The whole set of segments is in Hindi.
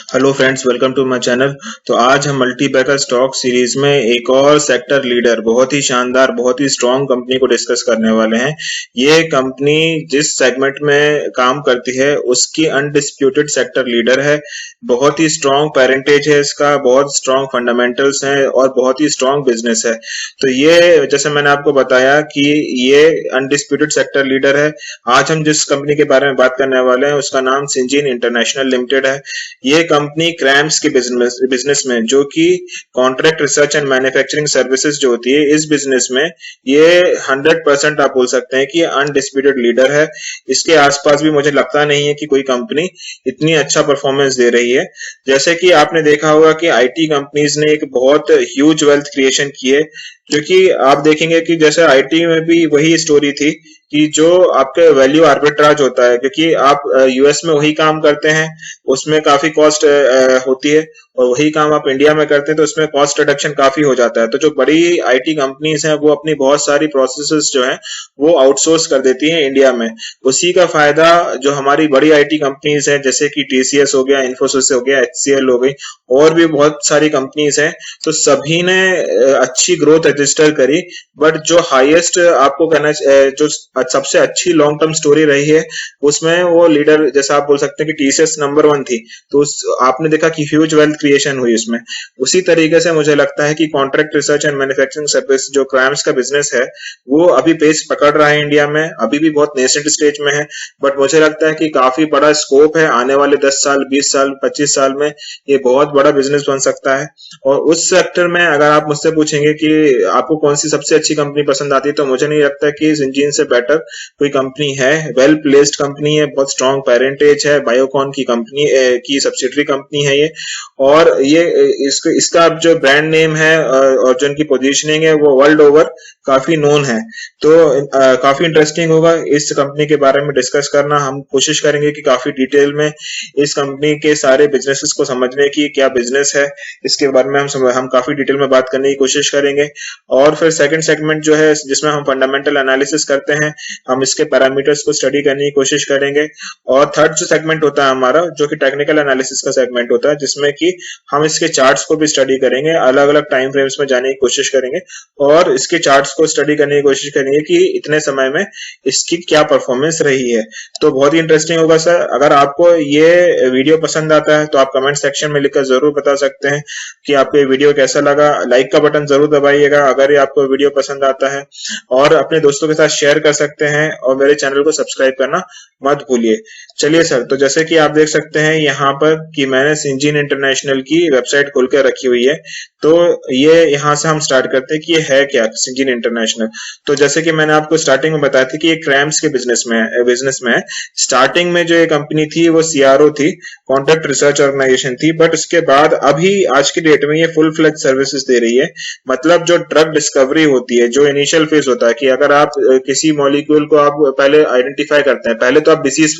Hello friends, welcome to my channel. तो आज हम मल्टी बैगर स्टॉक सीरीज में एक और सेक्टर लीडर, बहुत ही शानदार, बहुत ही स्ट्रॉन्ग कंपनी को डिस्कस करने वाले हैं। ये कंपनी जिस सेगमेंट में काम करती है उसकी अनडिस्प्यूटेड सेक्टर लीडर है। बहुत ही स्ट्रॉन्ग पेरेंटेज है इसका, बहुत स्ट्रॉन्ग फंडामेंटल्स हैं और बहुत ही स्ट्रॉन्ग बिजनेस है। तो ये जैसे मैंने आपको बताया कि ये अनडिस्प्यूटेड सेक्टर लीडर है। आज हम जिस कंपनी के बारे में बात करने वाले हैं उसका नाम सिंजीन इंटरनेशनल लिमिटेड है। ये कंपनी क्रैम्स के बिजनेस में, जो कि contract research and manufacturing services जो होती है, इस बिजनेस में ये 100% आप बोल सकते हैं कि अनडिस्प्यूटेड लीडर है। इसके आसपास भी मुझे लगता नहीं है कि कोई कंपनी इतनी अच्छा परफॉर्मेंस दे रही है। जैसे कि आपने देखा होगा कि आईटी कंपनीज ने एक बहुत ह्यूज वेल्थ क्रिएशन की है, जो कि आप देखेंगे कि जैसे आईटी में भी वही स्टोरी थी कि जो आपके वैल्यू आर्बिट्राज होता है, क्योंकि आप यूएस में वही काम करते हैं, उसमें काफी कॉस्ट होती है, और वही काम आप इंडिया में करते हैं तो उसमें कॉस्ट रिडक्शन काफी हो जाता है। तो जो बड़ी आईटी कंपनीज हैं वो अपनी बहुत सारी प्रोसेसेस जो हैं वो आउटसोर्स कर देती हैं इंडिया में। उसी का फायदा जो हमारी बड़ी आईटी कंपनीज हैं, जैसे कि टीसीएस हो गया, इन्फोसिस हो गया, एचसीएल हो गई, और भी बहुत सारी कंपनीज हैं, तो सभी ने अच्छी ग्रोथ रजिस्टर करी। बट जो हाईएस्ट आपको कहना जो सबसे अच्छी लॉन्ग टर्म स्टोरी रही है, उसमें वो लीडर, जैसा आप बोल सकते हैं कि टीसीएस नंबर 1 थी। तो आपने देखा कि ह्यूज वेल्थ क्रिएशन हुई उसमें। उसी तरीके से मुझे लगता है कि contract research and manufacturing service जो क्रैम्स का बिजनेस है, वो अभी पेस पकड़ रहा है इंडिया में, अभी भी बहुत नेसेंट स्टेज में है। बट मुझे लगता है कि काफी बड़ा स्कोप है, आने वाले 10 साल, 20 साल, 25 साल में ये बहुत बड़ा बिजनेस बन सकता है। और उस सेक्टर में अगर आप मुझसे पूछेंगे कि आपको कौन सी सबसे अच्छी कंपनी पसंद आती है, तो मुझे नहीं लगता कि सिंजीन से बेटर कोई कंपनी है। वेल प्लेस्ड कंपनी है, बहुत स्ट्रॉन्ग पेरेंटेज है, बायोकॉन की कंपनी की सब्सिडरी कंपनी है ये। और ये इसका जो ब्रांड नेम है और जो इनकी पोजीशनिंग है वो वर्ल्ड ओवर काफी नोन है। तो काफी इंटरेस्टिंग होगा इस कंपनी के बारे में डिस्कस करना। हम कोशिश करेंगे कि काफी डिटेल में इस कंपनी के सारे बिजनेसेस को समझने की, क्या बिजनेस है इसके बारे में हम काफी डिटेल में बात करने की कोशिश करेंगे। और फिर सेकंड सेगमेंट जो है जिसमें हम फंडामेंटल एनालिसिस करते हैं, हम इसके पैरामीटर्स को स्टडी करने की कोशिश करेंगे। और थर्ड जो सेगमेंट होता है हमारा, जो कि टेक्निकल एनालिसिस का सेगमेंट होता है, जिसमें कि हम इसके चार्ट्स को भी स्टडी करेंगे, अलग अलग टाइम फ्रेम्स में जाने की कोशिश करेंगे और इसके चार्ट्स को स्टडी करने की कोशिश करेंगे कि इतने समय में इसकी क्या परफॉर्मेंस रही है। तो बहुत ही इंटरेस्टिंग होगा सर। अगर आपको ये वीडियो पसंद आता है तो आप कमेंट सेक्शन में लिखकर जरूर बता सकते हैं कि आपको ये वीडियो कैसा लगा। लाइक का बटन जरूर दबाइएगा अगर ये आपको वीडियो पसंद आता है, और अपने दोस्तों के साथ शेयर कर सकते हैं, और मेरे चैनल को सब्सक्राइब करना मत भूलिए। चलिए सर, तो जैसे कि आप देख सकते हैं यहाँ पर कि मैंने सिंजीन इंटरनेशनल की वेबसाइट खोल कर रखी हुई है। तो ये यहाँ से हम स्टार्ट करते हैं कि ये है क्या सिंजीन इंटरनेशनल। तो जैसे कि मैंने आपको स्टार्टिंग में बताया था कि ये क्रैम्स के बिजनेस में है। स्टार्टिंग में जो ये कंपनी थी वो सीआरओ थी, कॉन्ट्रैक्ट रिसर्च ऑर्गेनाइजेशन थी, बट उसके बाद अभी आज की डेट में ये फुल फ्लेज सर्विसेज दे रही है। मतलब जो ड्रग डिस्कवरी होती है, जो इनिशियल फेज होता है कि अगर आप किसी मॉलिक्यूल को आप पहले आइडेंटिफाई करते हैं, पहले तो आप डिसीज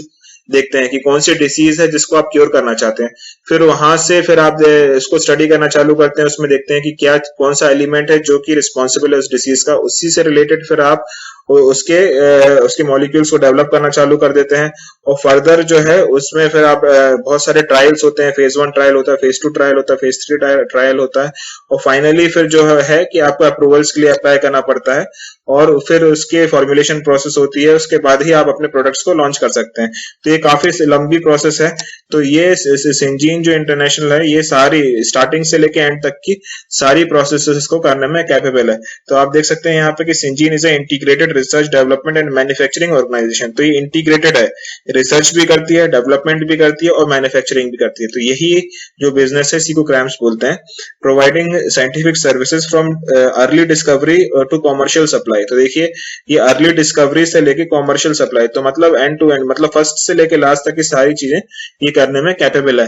देखते हैं कि कौन सी डिसीज है जिसको आप क्योर करना चाहते हैं, फिर वहां से फिर आप इसको स्टडी करना चालू करते हैं, उसमें देखते हैं कि क्या कौन सा एलिमेंट है जो कि रिस्पॉन्सिबल है उस डिसीज का, उसी से रिलेटेड फिर आप उसके मॉलिक्यूल्स को डेवलप करना चालू कर देते हैं। और फर्दर जो है उसमें फिर आप बहुत सारे ट्रायल्स होते हैं, फेज 1 ट्रायल होता है, फेज 2 ट्रायल होता है, फेज 3 ट्रायल होता है, और फाइनली फिर जो है कि आपको अप्रूवल्स के लिए अप्लाई करना पड़ता है, और फिर उसके फॉर्मुलेशन प्रोसेस होती है, उसके बाद ही आप अपने प्रोडक्ट्स को लॉन्च कर सकते हैं। तो ये काफी लंबी प्रोसेस है। तो ये सिंजीन जो इंटरनेशनल है, ये सारी स्टार्टिंग से लेके एंड तक की सारी प्रोसेसेस को करने में कैपेबल है। तो आप देख सकते हैं यहाँ पे कि Syngene is a integrated research development and manufacturing organisation. तो ये इंटीग्रेटेड है, रिसर्च भी करती है, डेवलपमेंट भी करती है और मैन्युफैक्चरिंग भी करती है। तो यही जो बिजनेस है इसी को क्रैम्स बोलते हैं। Providing scientific services from early discovery to commercial supply. तो देखिए, ये अर्ली डिस्कवरी से लेके कॉमर्शियल सप्लाई, तो मतलब एंड टू एंड, मतलब फर्स्ट से लेके लास्ट तक की सारी चीजें ये करने में कैपेबल है।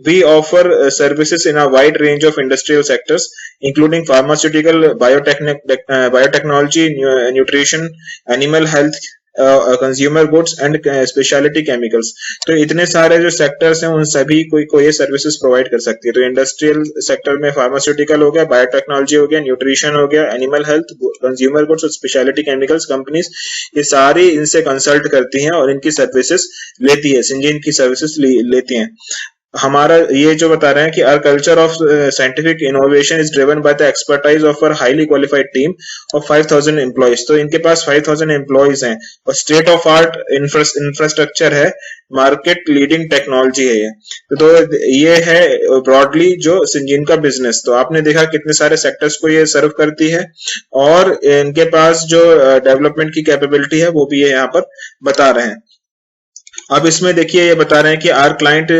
We offer services in a wide range of industrial sectors including pharmaceutical, biotechnology, nutrition, animal health, consumer goods and speciality chemicals. तो इतने सारे जो सेक्टर्स हैं उन सभी को ये सर्विसेज प्रोवाइड कर सकती है। तो इंडस्ट्रियल सेक्टर में फार्मास्यूटिकल हो गया, बायोटेक्नोलॉजी हो गया, न्यूट्रिशन हो गया, एनिमल हेल्थ, कंज्यूमर गुड्स और स्पेशलिटी केमिकल्स कंपनीज, ये सारी इनसे कंसल्ट करती हैं और इनकी सर्विसेज लेती है, सिंजीन की सर्विसेज लेती हैं। हमारा ये जो बता रहे हैं कि our culture of scientific innovation is driven by the expertise of our highly qualified team of 5000 employees. तो इनके पास 5000 एम्प्लॉइज हैं और स्टेट ऑफ आर्ट इंफ्रास्ट्रक्चर है, मार्केट लीडिंग टेक्नोलॉजी है ये। तो ये है ब्रॉडली जो सिंजीन का बिजनेस। तो आपने देखा कितने सारे सेक्टर्स को ये सर्व करती है और इनके पास जो डेवलपमेंट की कैपेबिलिटी है वो भी ये यहाँ पर बता रहे हैं। अब इसमें देखिए ये बता रहे हैं कि our client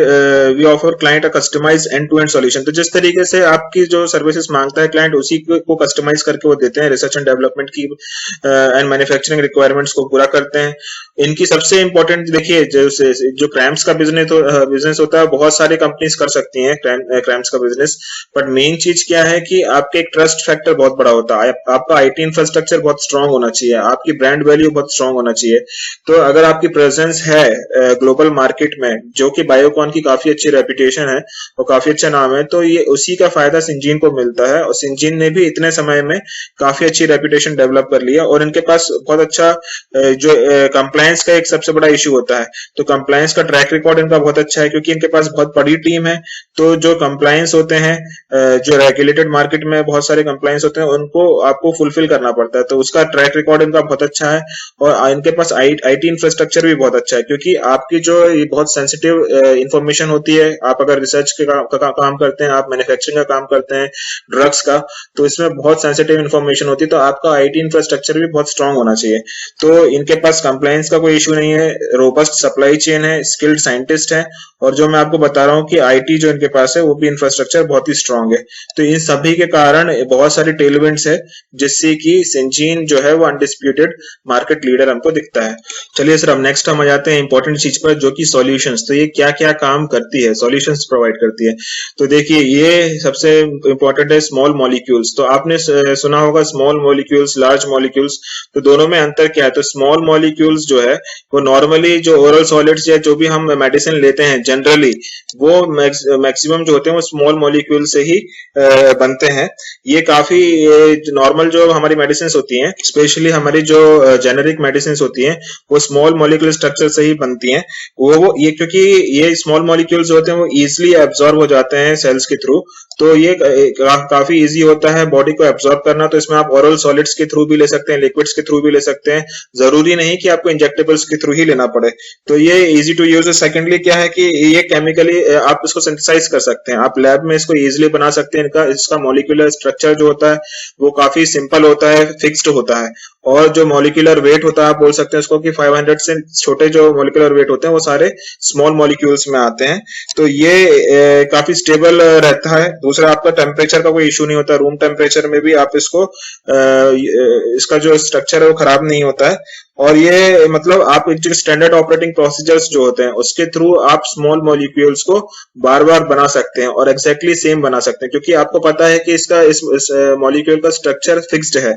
we offer client a customise end to end solution. तो जिस तरीके से आपकी जो सर्विसेज मांगता है क्लाइंट, उसी को कस्टमाइज करके वो देते हैं, रिसर्च एंड डेवलपमेंट की एंड मैन्युफैक्चरिंग रिक्वायरमेंट्स को पूरा करते हैं। इनकी सबसे इंपॉर्टेंट देखिए जो क्रैम्स का बिजनेस होता है, बहुत सारी कंपनीज कर सकती हैं क्रैम्स का बिजनेस, बट मेन चीज क्या है कि आपके एक ट्रस्ट फैक्टर बहुत बड़ा होता है, आपका आईटी इंफ्रास्ट्रक्चर बहुत स्ट्रांग होना चाहिए, आपकी ब्रांड वैल्यू बहुत स्ट्रांग होना चाहिए। तो अगर आपकी प्रेजेंस है ग्लोबल मार्केट में, जो कि बायोकॉन की काफी अच्छी रेपुटेशन है और काफी अच्छा नाम है, तो ये उसी का फायदा सिंजीन को मिलता है। और सिंजीन ने भी इतने समय में काफी अच्छी रेपुटेशन डेवलप कर लिया और इनके पास बहुत अच्छा जो कंप्लायंस का एक सबसे बड़ा इशू होता है, तो कंप्लायंस का ट्रैक रिकॉर्ड इनका बहुत अच्छा है, क्योंकि इनके पास बहुत बड़ी टीम है। तो जो कंप्लायंस होते हैं, जो रेगुलेटेड मार्केट में बहुत सारे कंप्लायंस होते हैं, उनको आपको फुलफिल करना पड़ता है, तो उसका ट्रैक रिकॉर्ड इनका बहुत अच्छा है। और इनके पास आईटी इंफ्रास्ट्रक्चर भी बहुत अच्छा है, क्योंकि आपकी जो बहुत सेंसिटिव इंफॉर्मेशन होती है, आप अगर रिसर्च के काम करते हैं, आप मैन्युफैक्चरिंग का काम करते हैं, ड्रग्स का, तो इसमें बहुत सेंसिटिव इंफॉर्मेशन होती है, तो आपका आईटी इंफ्रास्ट्रक्चर भी बहुत स्ट्रांग होना चाहिए। तो इनके पास कंप्लायंस का कोई इशू नहीं है, रोबस्ट सप्लाई चेन है, स्किल्ड साइंटिस्ट है, और जो मैं आपको बता रहा हूँ कि आईटी जो इनके पास है वो भी इंफ्रास्ट्रक्चर बहुत ही स्ट्रांग है। तो इन सभी के कारण बहुत सारी टेलविंड्स है, जिससे कि सिंजीन जो है वो अनडिस्प्यूटेड मार्केट लीडर हमको दिखता है। चलिए सर, अब नेक्स्ट हम आ जाते हैं इंपॉर्टेंट चीज पर, जो कि सॉल्यूशंस। तो ये क्या क्या काम करती है, सॉल्यूशंस प्रोवाइड करती है। तो देखिए ये सबसे इंपॉर्टेंट है स्मॉल मॉलिक्यूल्स। तो आपने सुना होगा स्मॉल मॉलिक्यूल्स, लार्ज मॉलिक्यूल्स, तो दोनों में अंतर क्या है। तो स्मॉल मॉलिक्यूल्स जो है वो नॉर्मली जो ओरल सॉलिड्स या जो भी हम मेडिसिन लेते हैं जनरली, वो मैक्सिमम जो होते हैं वो स्मॉल मॉलिक्यूल से ही बनते हैं। ये काफी नॉर्मल जो हमारी मेडिसिन होती हैं, स्पेशली हमारी जो जेनेरिक मेडिसिन होती हैं, वो स्मॉल मॉलिक्यूल स्ट्रक्चर से ही बनती हैं। वो ये क्योंकि ये स्मॉल मॉलिक्यूल्स होते हैं वो इजिली एब्जॉर्ब हो जाते हैं सेल्स के थ्रू, तो ये काफी इजी होता है बॉडी को एब्जॉर्ब करना। तो इसमें आप ओरल सॉलिड्स के थ्रू भी ले सकते हैं, लिक्विड्स के थ्रू भी ले सकते हैं, जरूरी नहीं कि आपको इंजेक्टेबल्स के थ्रू ही लेना पड़े। तो ये इजी टू यूज है। सेकेंडली क्या है कि ये केमिकली आप इसको सिंथेसाइज कर सकते हैं, आप लैब में इसको इजिली बना सकते हैं। इसका मॉलिक्यूलर स्ट्रक्चर जो होता है वो काफी सिंपल होता है, फिक्स्ड होता है, और जो मॉलिक्यूलर वेट होता है आप बोल सकते हैं उसको कि 500 से छोटे जो मॉलिक्यूलर वेट होते हैं वो सारे स्मॉल मॉलिक्यूल्स में आते हैं। तो ये काफी स्टेबल रहता है। दूसरा, आपका टेम्परेचर का कोई इशू नहीं होता, रूम टेम्परेचर में भी आप इसको इसका जो स्ट्रक्चर है वो खराब नहीं होता है। और ये मतलब आप जो स्टैंडर्ड ऑपरेटिंग प्रोसीजर्स जो होते हैं उसके थ्रू आप स्मॉल मॉलिक्यूल्स को बार बार बना सकते हैं और एग्जैक्टली सेम बना सकते हैं, क्योंकि आपको पता है कि इसका इस मॉलिक्यूल का स्ट्रक्चर फिक्स्ड है,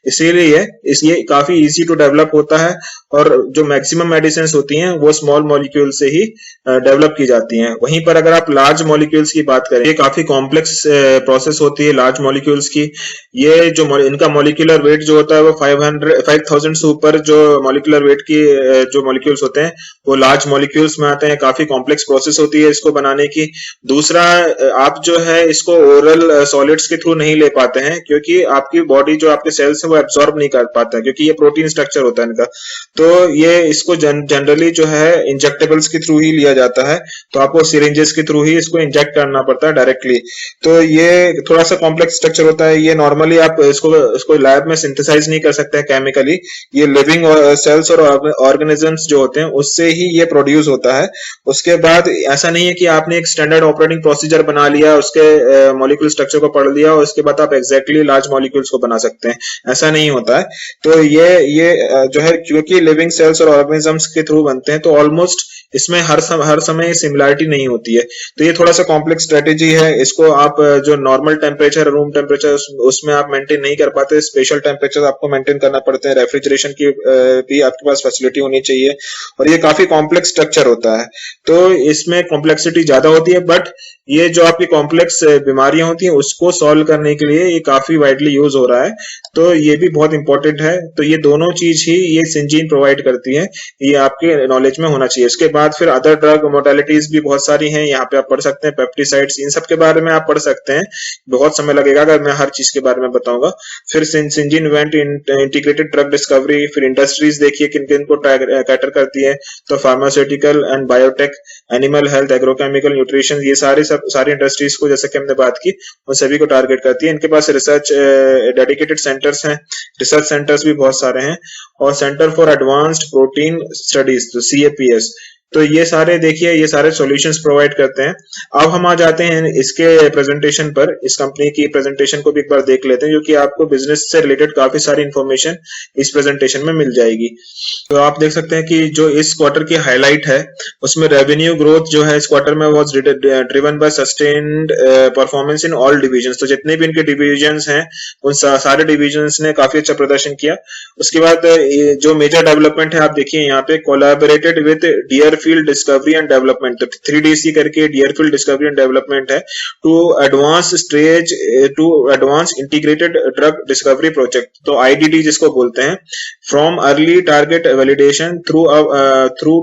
इसीलिए ये काफी इजी टू डेवलप होता है। और जो मैक्सिमम मेडिसिन होती हैं वो स्मॉल मॉलिक्यूल से ही डेवलप की जाती हैं। वहीं पर अगर आप लार्ज मॉलिक्यूल्स की बात करें, ये काफी कॉम्प्लेक्स प्रोसेस होती है लार्ज मॉलिक्यूल्स की। ये जो इनका मॉलिक्यूलर वेट जो होता है वो 5000 से ऊपर जो मॉलिक्यूलर वेट की जो मॉलिक्यूल्स होते हैं वो लार्ज मॉलिक्यूल्स में आते हैं। काफी कॉम्प्लेक्स प्रोसेस होती है इसको बनाने की। दूसरा, आप जो है इसको ओरल सॉलिड्स के थ्रू नहीं ले पाते हैं, क्योंकि आपकी बॉडी जो आपके सेल्स है वो एब्सॉर्ब नहीं कर पाता है, क्योंकि ये प्रोटीन स्ट्रक्चर होता है इनका। तो ये इसको जनरली जो है इंजेक्टेबल्स के थ्रू ही लिया जाता है, तो आपको सिरिंजेस के थ्रू ही इसको इंजेक्ट करना पड़ता है डायरेक्टली। तो ये थोड़ा सा कॉम्प्लेक्स स्ट्रक्चर होता है। ये नॉर्मली आप इसको लैब में सिंथेसाइज नहीं कर सकते हैं केमिकली, ये लिविंग सेल्स और ऑर्गेनिजम्स जो होते हैं उससे ही ये प्रोड्यूस होता है। उसके बाद ऐसा नहीं है कि आपने एक स्टैंडर्ड ऑपरेटिंग प्रोसीजर बना लिया, उसके मॉलिक्यूल स्ट्रक्चर को पढ़ लिया और उसके बाद आप एग्जैक्टली लार्ज मॉलिक्यूल्स को बना सकते हैं, ऐसा नहीं होता है। तो ये जो है क्योंकि लिविंग सेल्स और ऑर्गेनिजम्स के थ्रू बनते हैं, तो ऑलमोस्ट इसमें हर समय सिमिलरिटी नहीं होती है। तो ये थोड़ा सा कॉम्प्लेक्स स्ट्रेटेजी है। इसको आप जो नॉर्मल टेम्परेचर, रूम टेम्परेचर, उसमें आप मेंटेन नहीं कर पाते, स्पेशल टेम्परेचर आपको मेंटेन करना पड़ते हैं। रेफ्रिजरेशन की भी आपके पास फैसिलिटी होनी चाहिए, और ये काफी कॉम्प्लेक्स स्ट्रक्चर होता है, तो इसमें कॉम्प्लेक्सिटी ज्यादा होती है। बट ये जो आपकी कॉम्प्लेक्स बीमारियां होती हैं उसको सॉल्व करने के लिए ये काफी वाइडली यूज हो रहा है, तो ये भी बहुत इंपॉर्टेंट है। तो ये दोनों चीज ही ये सिंजीन प्रोवाइड करती है, ये आपके नॉलेज में होना चाहिए। इसके बाद बाद फिर अदर ड्रग मोडालिटीज भी बहुत सारी हैं, यहाँ पे आप पढ़ सकते हैं, पेप्टिसाइड्स, इन सब के बारे में आप पढ़ सकते हैं। बहुत समय लगेगा अगर मैं हर चीज के बारे में बताऊंगा। फिर Syngene event integrated drug discovery, फिर इंडस्ट्रीज देखिए किन किन को कैटर करती है, तो pharmaceutical and biotech, animal health, agrochemical, nutrition, ये सारी इंडस्ट्रीज को जैसे कि हमने बात की उन सभी को टारगेट करती है। इनके पास रिसर्च डेडिकेटेड सेंटर्स हैं, रिसर्च सेंटर्स भी बहुत सारे हैं, और centre for advanced protein studies, तो CAPS। तो ये सारे देखिए, ये सारे सॉल्यूशंस प्रोवाइड करते हैं। अब हम आ जाते हैं इसके प्रेजेंटेशन पर, इस कंपनी की प्रेजेंटेशन को भी एक बार देख लेते हैं, क्योंकि आपको बिजनेस से रिलेटेड काफी सारी इंफॉर्मेशन इस प्रेजेंटेशन में मिल जाएगी। तो आप देख सकते हैं कि जो इस क्वार्टर की हाईलाइट है उसमें रेवेन्यू ग्रोथ जो है इस क्वार्टर में was driven by sustained performance in all divisions. तो जितने भी इनके डिविजन्स हैं उन सारे डिविजन्स ने काफी अच्छा प्रदर्शन किया। उसके बाद जो मेजर डेवलपमेंट है आप देखिए यहाँ पे, collaborated with Deerfield discovery and development, तो 3DC करके डियरफील्ड डिस्कवरी एंड डेवलपमेंट है, to advance integrated drug discovery project, तो IDD जिसको बोलते हैं, from early target validation through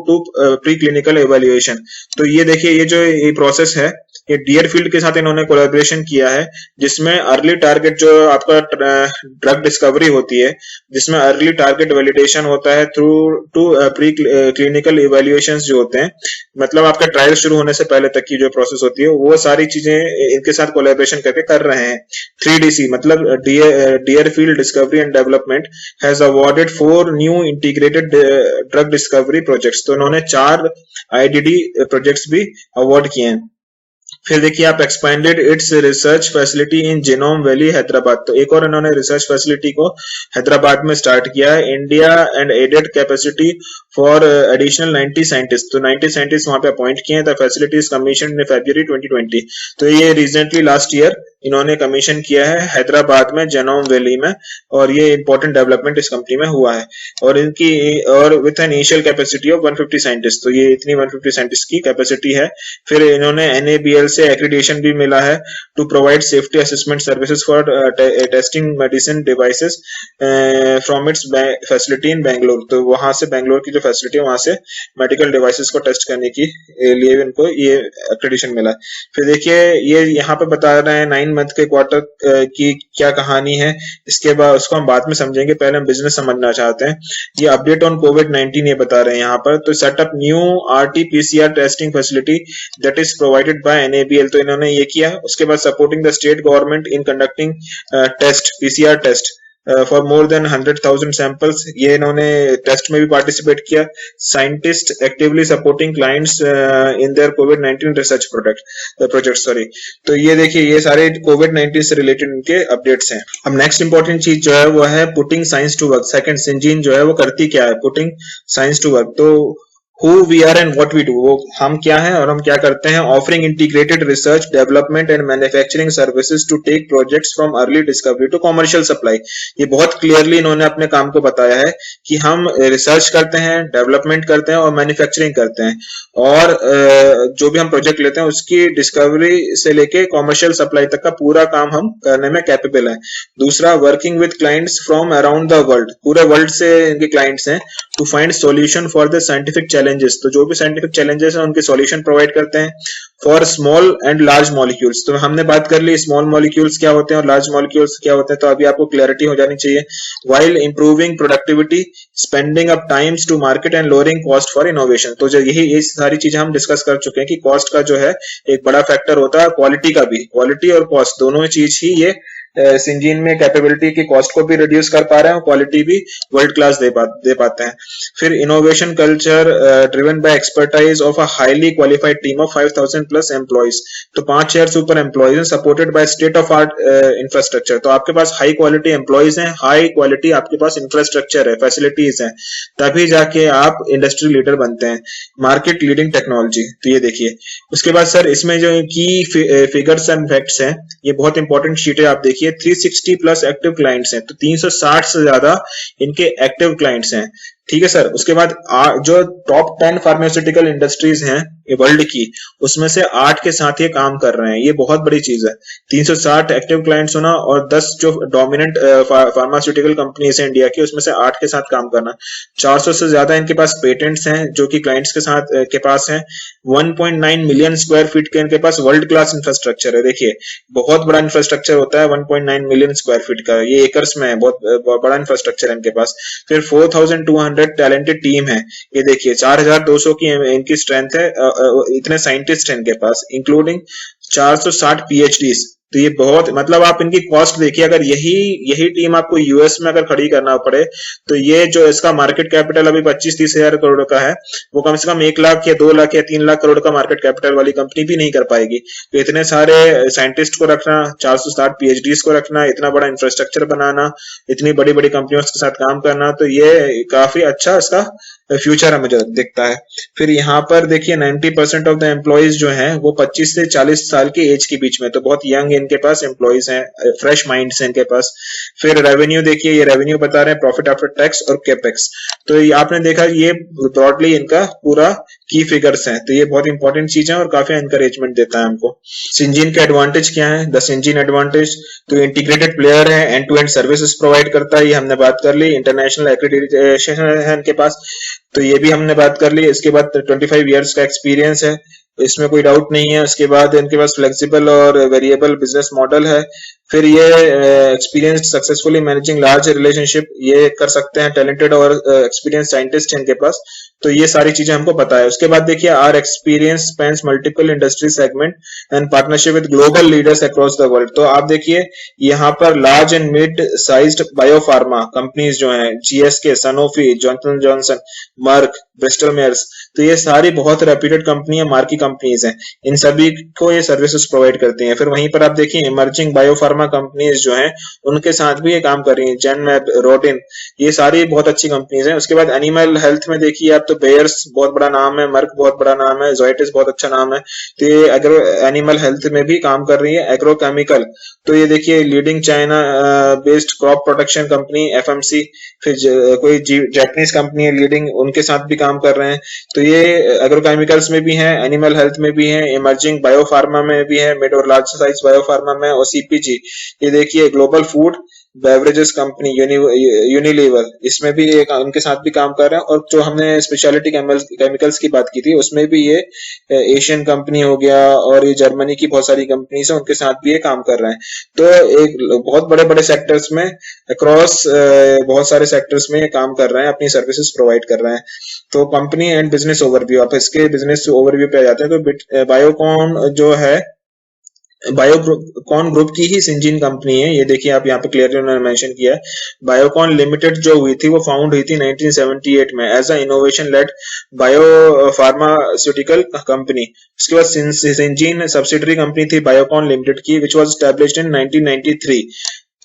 to pre clinical evaluation. तो ये देखिए, ये जो ये प्रोसेस है ये डियरफील्ड के साथ इन्होंने कोलैबोरेशन किया है, जिसमें अर्ली टारगेट जो आपका ड्रग डिस्कवरी होती है, जिसमें अर्ली टारगेट वैलिडेशन होता है through to pre clinical evaluations जो होते हैं, मतलब आपका ट्रायल शुरू होने से पहले तक की जो प्रोसेस होती है, वो सारी चीजें इनके साथ कोलैबोरेशन करके कर रहे हैं। 3DC मतलब Deerfield discovery and development has awarded 4 new integrated drug discovery projects, तो इन्होंने 4 IDD प्रोजेक्ट्स भी अवार्ड किए हैं। फिर देखिए आप, expanded it's research facility in genome valley Hyderabad, तो एक और इन्होंने रिसर्च फैसिलिटी को हैदराबाद में स्टार्ट किया है। India and added capacity for additional 90 scientist, तो 90 साइंटिस्ट वहां पे अपॉइंट किए हैं। The facility is commission in February 2020, तो ये रिसेंटली लास्ट ईयर इन्होंने कमीशन किया है हैदराबाद में जेनोम वैली में, और ये इंपॉर्टेंट डेवलपमेंट इस कंपनी में हुआ है। और with an initial capacity of 150 scientist, तो ये इतनी 150 साइंटिस्ट की कैपेसिटी है। फिर इन्होंने NABL से एक्रीडिटेशन भी मिला है to provide safety assessment services for testing medicine devices from its facility in Bangalore, तो वहां से बेंगलोर की जो फैसिलिटी है वहां से मेडिकल डिवाइसेस को टेस्ट करने की लिए इनको ये एक्रीडिटेशन मिला है। फिर देखिए ये यहाँ पे बता रहे हैं 9 मंथ के क्वार्टर की क्या कहानी है, इसके बाद उसको हम बाद में समझेंगे, पहले हम बिजनेस समझना चाहते हैं। ये अपडेट ऑन COVID-19 ये बता रहे हैं यहाँ पर, तो setup new RT-PCR testing facility that is provided by NABL, तो इन्होंने ये किया। उसके बाद supporting the state government in conducting test PCR test for more than 100,000 samples, ये इन्होंने टेस्ट में भी पार्टिसिपेट किया। Scientist actively supporting clients in their COVID-19 research project sorry. तो ये देखिए, ये सारे COVID-19 से रिलेटेड इनके अपडेट्स हैं। अब नेक्स्ट इंपॉर्टेंट चीज जो है वो है putting science to work. Second, Syngene जो है वो करती क्या है, पुटिंग साइंस टू वर्क। तो who we are and what we do, वो हम क्या हैं और हम क्या करते हैं। Offering integrated research development and manufacturing services to take projects from early discovery to commercial supply. ये बहुत क्लियरली इन्होंने अपने काम को बताया है कि हम रिसर्च करते हैं, डेवलपमेंट करते हैं और मैन्युफैक्चरिंग करते हैं, और जो भी हम प्रोजेक्ट लेते हैं उसकी डिस्कवरी से लेके कमर्शियल सप्लाई तक का पूरा काम हम करने में कैपेबल है। दूसरा, working with clients from around the world, पूरे वर्ल्ड से इनके क्लाइंट्स हैं, to find solution for the scientific challenges, तो जो भी साइंटिफिक चैलेंजेस हैं उनके सॉल्यूशन प्रोवाइड करते हैं। For small and large molecules, तो हमने बात कर ली स्मॉल मॉलिक्यूल्स क्या होते हैं और लार्ज मॉलिक्यूल्स क्या होते हैं, तो अभी आपको क्लैरिटी हो जानी चाहिए। While improving productivity, spending up times to market and lowering cost for innovation, तो जो ये सारी चीजें हम डिस्कस कर चुके हैं कि कॉस्ट का जो है एक बड़ा फैक्टर होता है, क्वालिटी का भी, क्वालिटी और कॉस्ट दोनों चीज ही ये सिंजीन में कैपेबिलिटी की कॉस्ट को भी रिड्यूस कर पा रहे हैं और क्वालिटी भी वर्ल्ड क्लास दे पाते हैं। फिर innovation culture driven by expertise of a highly qualified team of 5,000 plus employees, तो 5,000 से ऊपर एम्प्लॉइज हैं, supported by state of art infrastructure, तो आपके पास हाई क्वालिटी एम्प्लॉइज हैं, हाई क्वालिटी आपके पास इंफ्रास्ट्रक्चर है, फैसिलिटीज हैं, तभी जाके आप इंडस्ट्री लीडर बनते हैं। मार्केट लीडिंग टेक्नोलॉजी, तो ये देखिए। उसके बाद सर इसमें जो की फिगर्स एंड फैक्ट्स हैं, ये बहुत इंपॉर्टेंट शीट है, आप देखिए। 360 प्लस एक्टिव क्लाइंट्स हैं, तो 360 से ज्यादा इनके एक्टिव क्लाइंट्स हैं। ठीक है सर। उसके बाद जो टॉप 10 फार्मास्यूटिकल इंडस्ट्रीज हैं ये वर्ल्ड की, उसमें से 8 के साथ ये काम कर रहे हैं। ये बहुत बड़ी चीज है। 360 एक्टिव क्लाइंट्स होना और 10 जो डोमिनेंट फार्मास्यूटिकल कंपनीज हैं इंडिया की, उसमें से 8 के साथ काम करना। 400 से ज्यादा इनके पास पेटेंट्स हैं जो कि क्लाइंट्स के साथ के पास हैं। 1.9 मिलियन स्क्वायर फीट के इनके पास वर्ल्ड क्लास इंफ्रास्ट्रक्चर है। देखिए बहुत बड़ा इंफ्रास्ट्रक्चर होता है 1.9 मिलियन स्क्वायर फीट का, ये एकर्स में है। बहुत बड़ा इंफ्रास्ट्रक्चर है इनके पास। फिर 4200 टैलेंटेड टीम है। ये देखिए 4200 की इनकी स्ट्रेंथ है। इतने साइंटिस्ट हैं इनके पास, इंक्लूडिंग 460 पीएचडीज। तो ये बहुत, मतलब आप इनकी कॉस्ट देखिए, अगर यही यही टीम आपको यूएस में अगर खड़ी करना पड़े तो ये जो इसका मार्केट कैपिटल अभी 25-30 हजार करोड़ का है, वो कम से कम 1 लाख या 2 लाख या 3 लाख करोड़ का मार्केट कैपिटल वाली कंपनी भी नहीं कर पाएगी। तो इतने सारे साइंटिस्ट को रखना, 460 पीएचडीज को रखना, इतना बड़ा इंफ्रास्ट्रक्चर बनाना, इतनी बड़ी बड़ी कंपनियों के साथ काम करना, तो ये काफी अच्छा इसका फ्यूचर है मुझे दिखता है। फिर यहाँ पर देखिए 90% ऑफ द एम्प्लॉइज जो हैं वो 25 से 40 साल की एज के बीच में, तो बहुत यंग इनके पास एम्प्लॉइज हैं, फ्रेश माइंड्स हैं इनके पास। फिर रेवेन्यू देखिए, ये रेवेन्यू बता रहे हैं, प्रॉफिट आफ्टर टैक्स और कैपेक्स। तो ये आपने देखा, ये ब्रॉडली इनका पूरा की फिगर्स हैं। तो ये बहुत इंपॉर्टेंट चीज है और काफी एनकरेजमेंट देता है हमको। सिंजीन के एडवांटेज क्या है? द सिंजीन एडवांटेज, तो इंटीग्रेटेड प्लेयर है, end to end services provide करता है, ये हमने बात कर ली। इंटरनेशनल एक्रेडिटेशन है इनके पास, तो ये भी हमने बात कर ली। इसके बाद 25 इयर्स का एक्सपीरियंस है, इसमें कोई डाउट नहीं है। उसके बाद इनके पास फ्लेक्सिबल और वेरिएबल बिजनेस मॉडल है। फिर ये experienced successfully managing large relationship ये कर सकते हैं। टैलेंटेड और एक्सपीरियंस साइंटिस्ट है इनके पास। तो ये सारी चीजें हमको पता है। उसके बाद देखिए, our experience spans multiple industry segment and partnership with global leaders across the world. तो आप देखिए यहाँ पर large and mid sized biopharma companies जो हैं, GSK, Sanofi, Johnson Johnson, Merck, Bristol Myers, तो ये सारी बहुत रेप्यूटेड कंपनी है, मार्की कंपनीज हैं। इन सभी को ये सर्विसेज प्रोवाइड करती हैं। फिर वहीं पर आप देखिए इमर्जिंग बायोफार्मा कंपनीज जो हैं उनके साथ भी ये काम कर रही हैं, जेनमैप, रोडिन, ये सारी बहुत अच्छी कंपनीज हैं। उसके बाद एनिमल हेल्थ में देखिए आप, तो बेयर्स बहुत बड़ा नाम है, मर्क बहुत बड़ा नाम है, जोइटिस बहुत अच्छा नाम है। तो ये एग्रो एनिमल हेल्थ में भी काम कर रही है। एग्रोकेमिकल, तो ये देखिए leading China based crop protection company FMC. फिर कोई जापानीज कंपनी है लीडिंग, उनके साथ भी काम कर रहे हैं। तो ये एग्रोकेमिकल्स में भी हैं, एनिमल हेल्थ में भी हैं, इमर्जिंग बायोफार्मा में भी है, मिड और लार्ज साइज बायोफार्मा में, और सीपीजी, ये देखिए global food beverages company Unilever, इसमें भी एक उनके साथ भी काम कर रहे हैं। और जो हमने स्पेशलिटी केमिकल्स की बात की थी उसमें भी ये एशियन कंपनी हो गया, और ये जर्मनी की बहुत सारी कंपनीज है, उनके साथ भी ये काम कर रहे हैं। तो एक बहुत बड़े बड़े सेक्टर्स में, अक्रॉस बहुत सारे सेक्टर्स में ये काम कर रहे हैं, अपनी सर्विसेज प्रोवाइड कर रहे हैं। तो कंपनी एंड बिजनेस ओवरव्यू, आप इसके बिजनेस ओवरव्यू पे आ जाते हैं। तो बायोकॉन जो है, बायोकॉन ग्रुप की ही सिंजीन कंपनी है। ये देखिए आप यहाँ पे क्लियरली उन्होंने मेंशन किया है। बायोकॉन लिमिटेड जो हुई थी वो फाउंड हुई थी 1978 में as a innovation led bio pharmaceutical company. उसके बाद सिंजीन सब्सिडरी कंपनी थी बायोकॉन लिमिटेड की, विच वाज एस्टैब्लिश्ड इन 1993।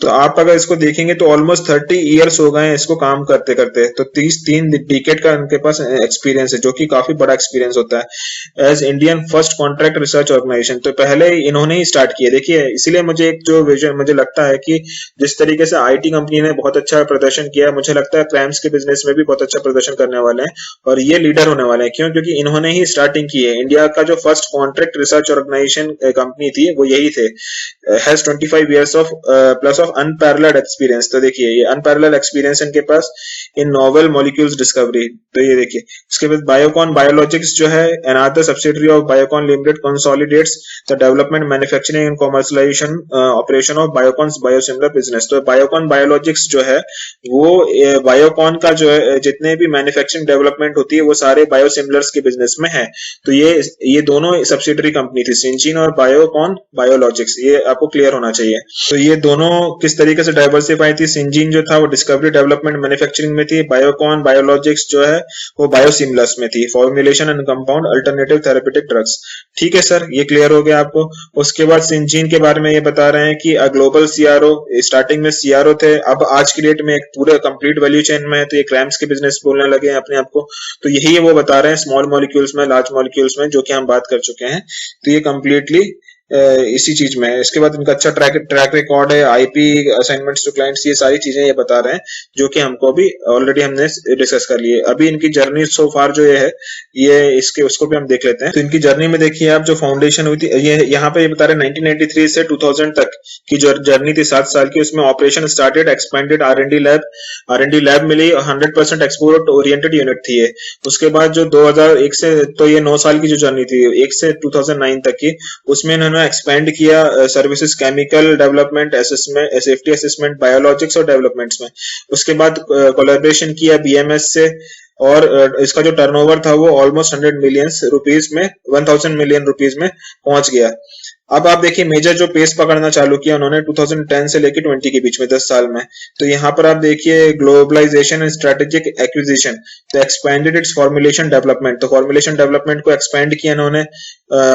तो आप अगर इसको देखेंगे तो ऑलमोस्ट 30 इयर्स हो गए हैं इसको काम करते करते। तो 3 डिकेड का इनके पास एक्सपीरियंस है, जो कि काफी बड़ा एक्सपीरियंस होता है। As Indian first contract research organisation, तो पहले इन्होंने ही स्टार्ट किया। देखिए इसीलिए मुझे एक जो विजन मुझे लगता है कि जिस तरीके से आईटी कंपनी ने बहुत अच्छा प्रदर्शन किया, मुझे लगता है क्राइम्स के बिजनेस में भी बहुत अच्छा प्रदर्शन करने वाले हैं और ये लीडर होने वाले हैं। क्यों? क्योंकि इन्होंने ही स्टार्टिंग की है। इंडिया का जो first contract research organization company थी वो यही थे। Has 25 years of plus of unparalleled experience. तो देखिए ये अनपैरेलल्ड एक्सपीरियंस इनके पास इन नोवेल मॉलिक्यूल्स डिस्कवरी। तो ये देखिए इसके बाद बायोकॉन बायोलॉजिक्स जो है, another subsidiary of Biocon limited, consolidates the development, manufacturing and commercialization operation of Biocon's biosimilar business. तो बायोकॉन बायोलॉजिक्स जो है वो बायोकॉन का जो है जितने भी मैन्युफैक्चरिंग डेवलपमेंट होती है वो सारे बायोसिमिलर्स के बिजनेस में है। तो ये दोनों सब्सिडरी कंपनी थी, सिंजीन और बायोकॉन बायोलॉजिक्स, ये आपको क्लियर होना चाहिए। तो ये दोनों किस तरीके से डाइवर्सिफाई थी? सिंजीन जो था वो डिस्कवरी डेवलपमेंट मैन्युफैक्चरिंग में थी, बायोकॉन बायोलॉजिक्स जो है वो बायोसिमिलर्स में थी, formulation and compound alternative therapeutic drugs. ठीक है सर, ये क्लियर हो गया आपको। उसके बाद सिंजीन के बारे में ये बता रहे हैं कि ग्लोबल सीआरओ, स्टार्टिंग में सीआरओ थे, अब आज की डेट में एक पूरे कंप्लीट वैल्यू चेन में है, तो ये क्राइम्स के बिजनेस बोलने लगे हैं अपने आप को। तो यही वो बता रहे हैं स्मॉल मॉलिक्यूल्स में, लार्ज मॉलिक्यूल्स में, जो कि हम बात कर चुके हैं। तो ये कंप्लीटली इसी चीज में है। इसके बाद इनका अच्छा ट्रैक रिकॉर्ड है, आईपी असाइनमेंट्स टू क्लाइंट्स, ये सारी चीजें ये बता रहे हैं जो कि हमको भी ऑलरेडी हमने डिस्कस कर लिए। अभी इनकी जर्नी सो फार जो ये है, ये इसके उसको भी हम देख लेते हैं। तो इनकी जर्नी में देखिए आप, जो फाउंडेशन हुई थी, ये यहाँ पे ये बता रहे हैं 1993 से 2000 तक की जो जर्नी थी 7 साल की, उसमें operation started, expanded, R and D lab मिली, 100% एक्सपोर्ट ओरिएंटेड यूनिट थी ये। उसके बाद जो 2001 से, तो ये 9 साल की जो जर्नी थी 1 से 2009 तक की, उसमें इन्होंने एक्सपेंड किया services, chemical development, assessment, safety assessment, biologics और डेवलपमेंट्स में। उसके बाद कोलैबोरेशन किया बीएमएस से, और इसका जो टर्नओवर था वो ऑलमोस्ट 100 मिलियन रुपीस में, 1000 मिलियन रुपीस में पहुंच गया। अब आप देखिए मेजर जो पेस पकड़ना चालू किया उन्होंने 2010 से लेकर 20 के बीच में, 10 साल में। तो यहाँ पर आप देखिए ग्लोबलाइजेशन एंड स्ट्रेटेजिक एक्विजिशन, तो एक्सपेंडेड इट्स फॉर्मुलेशन डेवलपमेंट, तो फॉर्मुलेशन डेवलपमेंट को एक्सपेंड किया इन्होंने।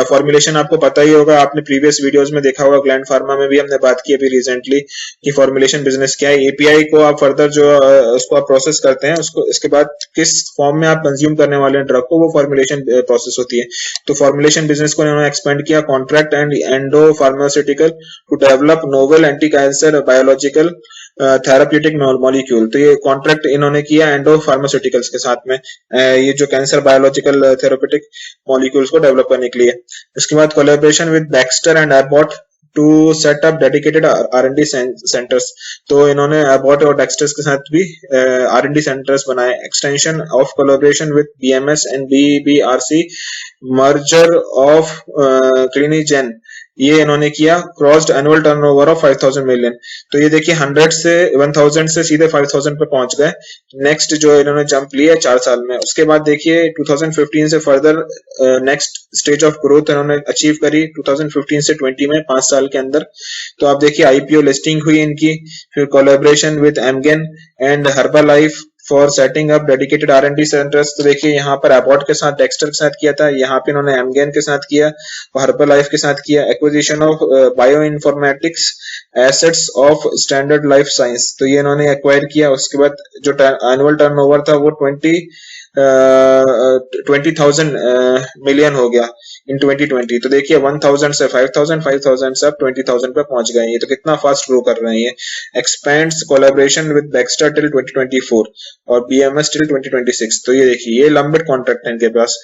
फॉर्मुलेशन आपको पता ही होगा, आपने प्रीवियस वीडियोस में देखा होगा, ग्लैंड फार्मा में भी हमने बात की अभी रिसेंटली कि फॉर्मुलेशन बिजनेस क्या है। एपीआई को आप फर्दर जो उसको आप प्रोसेस करते हैं, उसको इसके बाद किस फॉर्म में आप कंज्यूम करने वाले हैं ड्रग को, वो फॉर्मुलेशन प्रोसेस होती है। तो फॉर्मुलेशन बिजनेस को इन्होंने एक्सपेंड किया। Contract and Endo pharmaceutical to develop novel anti cancer biological therapeutic molecule, तो ये कॉन्ट्रैक्ट इन्होंने किया एंडो फार्मास्यूटिकल्स के साथ में, ये जो कैंसर बायोलॉजिकल थेराप्यूटिक मॉलिक्यूल्स को डेवलप करने के लिए। उसके बाद collaboration with Baxter and Abbott to set up dedicated R&D centres, तो इन्होंने एबॉट और डेक्स्टर्स के साथ भी आर&डी सेंटर्स बनाए। Extension of collaboration with BMS and BBRC, merger of Clinigen, ये इन्होंने किया। Crossed annual turnover of 5000 million, तो ये देखिए 1000 से सीधे 5000 पे पहुंच गए। नेक्स्ट जो इन्होंने जंप लिया 4 साल में। उसके बाद देखिए 2015 से further next stage of growth इन्होंने अचीव करी 2015 से 20 में, 5 साल के अंदर। तो आप देखिए आईपीओ लिस्टिंग हुई इनकी, फिर collaboration with Amgen and Herbalife for setting up dedicated R&D centres, तो देखिए यहाँ पर एबॉट के साथ, डेक्स्टर के साथ किया था, यहाँ पे इन्होंने एमगेन के साथ किया और हर्बलाइफ के साथ किया। Acquisition of bio informatics assets of standard life science, तो ये इन्होंने एक्वायर किया। उसके बाद जो एनुअल टर्नओवर था वो 20,000 मिलियन हो गया इन 2020। तो देखिए 1000 से 5000, 5000 से अब 20,000 पे पहुंच गए। ये तो कितना फास्ट ग्रो कर रहे हैं ये। Expends collaboration with Baxter till 2024 और बीएमएस टिल 2026, तो ये देखिए ये लंबे कॉन्ट्रैक्ट है इनके पास।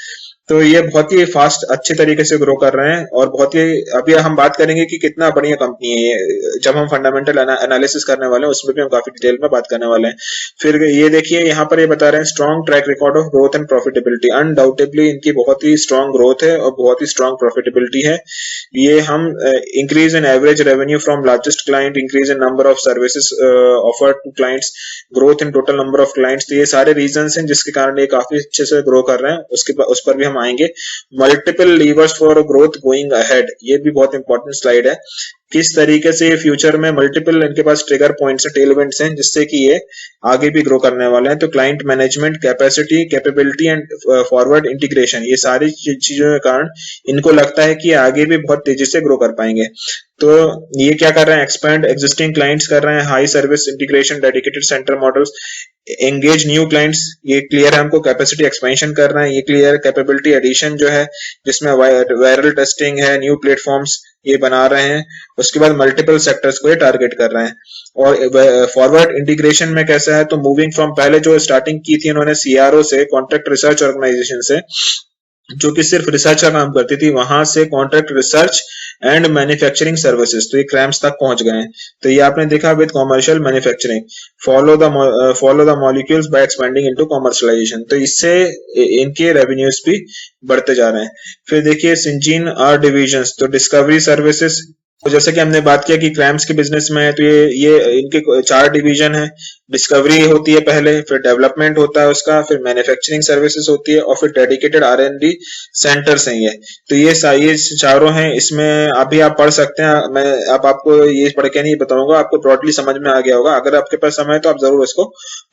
तो ये बहुत ही फास्ट अच्छे तरीके से ग्रो कर रहे हैं और बहुत ही, अभी हम बात करेंगे कि कितना बढ़िया कंपनी है ये, जब हम फंडामेंटल एनालिसिस करने वाले हैं उसमें भी हम काफी डिटेल में बात करने वाले हैं। फिर ये देखिए यहाँ पर ये बता रहे हैं strong track record of growth and profitability, undoubtedly इनकी बहुत ही स्ट्रॉन्ग ग्रोथ है और बहुत ही स्ट्रॉन्ग प्रॉफिटेबिलिटी है। ये हम increase in average revenue from largest client, increase in number of services offered to clients, growth in total number of clients, तो ये सारे रीजन हैं जिसके कारण ये काफी अच्छे से ग्रो कर रहे हैं। उस पर भी हम आएंगे। Multiple levers for growth going ahead, ये भी बहुत इंपॉर्टेंट स्लाइड है। किस तरीके से फ्यूचर में मल्टीपल इनके पास ट्रिगर पॉइंट्स हैं, टेलविंड्स हैं, जिससे कि ये आगे भी ग्रो करने वाले हैं। तो client management, capacity, capability and forward integration, ये सारी चीजों के कारण इनको लगता है कि आगे भी बहुत तेजी से ग्रो कर पाएंगे। तो ये क्या कर रहे हैं, एक्सपैंड एग्जिस्टिंग क्लाइंट्स कर रहे हैं, high service integration, dedicated centre models, engage new clients, ये क्लियर है हमको। कैपेसिटी एक्सपेंशन कर रहे हैं, ये क्लियर। कैपेबिलिटी एडिशन जो है जिसमें वायरल टेस्टिंग है, न्यू प्लेटफॉर्म्स ये बना रहे हैं। उसके बाद मल्टीपल सेक्टर्स को ये टारगेट कर रहे हैं। और फॉरवर्ड इंटीग्रेशन में कैसा है, तो मूविंग फ्रॉम, पहले जो स्टार्टिंग की थी उन्होंने सीआरओ से, कॉन्ट्रैक्ट रिसर्च ऑर्गेनाइजेशन से, जो कि सिर्फ रिसर्च का काम करती थी, वहां से contract research and manufacturing services, तो ये क्रैम्स तक पहुंच गए हैं। तो ये आपने देखा with commercial manufacturing, follow the molecules by expanding into commercialisation, तो इससे इनके रेवेन्यूज भी बढ़ते जा रहे हैं। फिर देखिए सिंजीन आर डिविजन्स, तो डिस्कवरी सर्विसेज, तो जैसे कि हमने बात किया कि क्रैम्स के बिजनेस में है, तो ये इनके 4 डिवीजन है। डिस्कवरी होती है पहले, फिर डेवलपमेंट होता है उसका, फिर मैन्युफैक्चरिंग सर्विसेज होती है और फिर डेडिकेटेड आर&डी सेंटर्स हैं ये। तो ये चारों हैं। इसमें अभी आप पढ़ सकते हैं, मैं अब आपको ये पढ़ के नहीं बताऊंगा, आपको ब्रॉडली समझ में आ गया होगा। अगर आपके पास समय है तो आप जरूर इसको